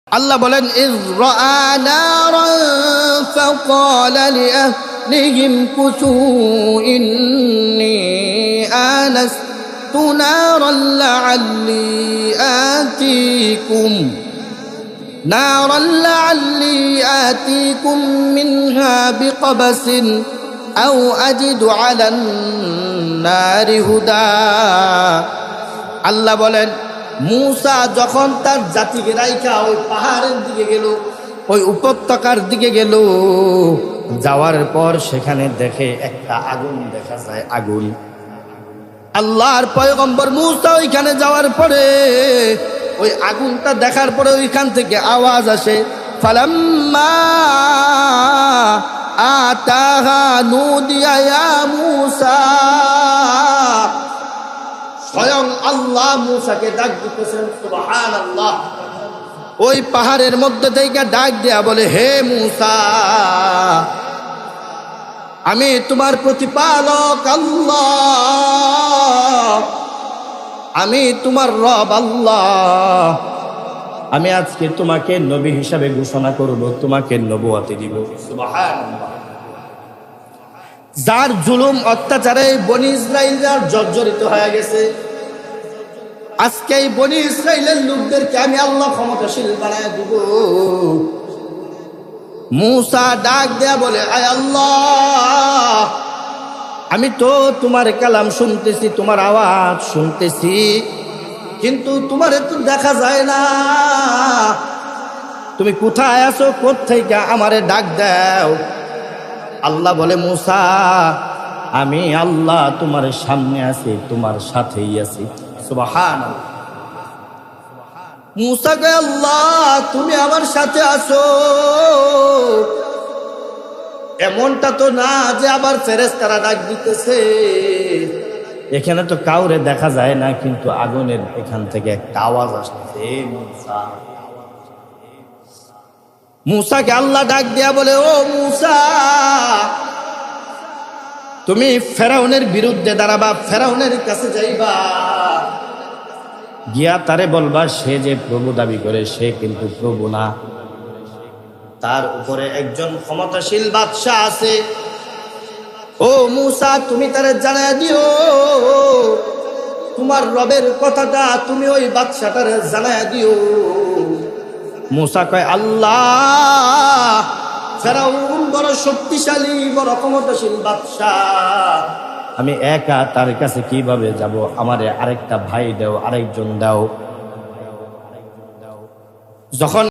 আল্লাহ বলেন ইয রাআ নারান ফাকালা লিআহলিহিম কুসু ইন্নী আনাস্তু নারান লাআল্লি আতিকুম মিনহা বিকবাসিন আও আজিদু আলান নারি হুদা। আল্লাহ বলেন মূসা যখন তার জাতিকে রাইখা ওই পাহাড়ের দিকে গেল, ওই উপত্যকার দিকে গেল, যাওয়ার পর সেখানে দেখে একটা আগুন দেখা যায়। আগুন, আল্লাহর পয়গম্বর মূসা ওইখানে যাওয়ার পরে ওই আগুনটা দেখার পরে ওইখান থেকে আওয়াজ আসে, ফালাম্মা আতাহা নুদিয়া ইয়া মূসা। স্বয়ং আল্লাহ মূসাকে ডাক দিতেছেন, সুবহানাল্লাহ। ওই পাহাড়ের মধ্যে থেকে ডাক দেয়া বলে, হে মূসা, আমি তোমার প্রতিপালক আল্লাহ, আমি তোমার রব আল্লাহ। আমি আজকে তোমাকে নবী হিসাবে ঘোষণা করব, তোমাকে নবুয়তি দিব। সুবহানাল্লাহ। যার জুলুম অত্যাচারে বনি ইসরাইলরা জর্জরিত হয়ে গেছে, আজকে এই বনি ইসরাইলের লোকদেরকে আমি আল্লাহ ক্ষমতাশীল বানায় দিব। মূসা ডাক দেয়া বলে, আয় আল্লাহ, আমি তো তোমার কালাম শুনতেছি, তোমার আওয়াজ শুনতেছি, কিন্তু তোমার তো দেখা যায় না। তুমি কোথায় আছো, কোত্থেকে আমারে ডাক দাও। আল্লাহ বলে, মূসা, আমি আল্লাহ তোমার সামনে আছি, তোমার সাথেই আছি। সুবহানাল্লাহ। মূসা কয়, আল্লাহ তুমি আমার সাথে আছো, এমনটা তো না যে আবার ফেরেশতারা ডাক দিতেছে। এখানে তো কাউরে দেখা যায় না, কিন্তু আগুনের এখান থেকে একটা আওয়াজ আসতেছে। মূসা, মূসাকে আল্লাহ ডাক দেয়া বলে, ও মূসা, তুমি ফেরাউনের বিরুদ্ধে দাঁড়াবা, ফেরাউনের কাছে যাইবা, গিয়া তারে বলবা সে যে প্রভু দাবি করে সে কিন্তু প্রভু না, তার উপরে একজন ক্ষমতাশীল বাদশা আছে। ও মূসা, তুমি তারে জানায় দিও তোমার রবের কথাটা, তুমি ওই বাদশাটারে জানায় দিও। মূসা কয়, আল্লাহ, ফেরাউন বড় শক্তিশালী, বড় ক্ষমতাশীল বাদশা, আমি একা তার কাছে কিভাবে যাব? আমারে আরেকটা ভাই দাও, আরেকজন দাও। যখন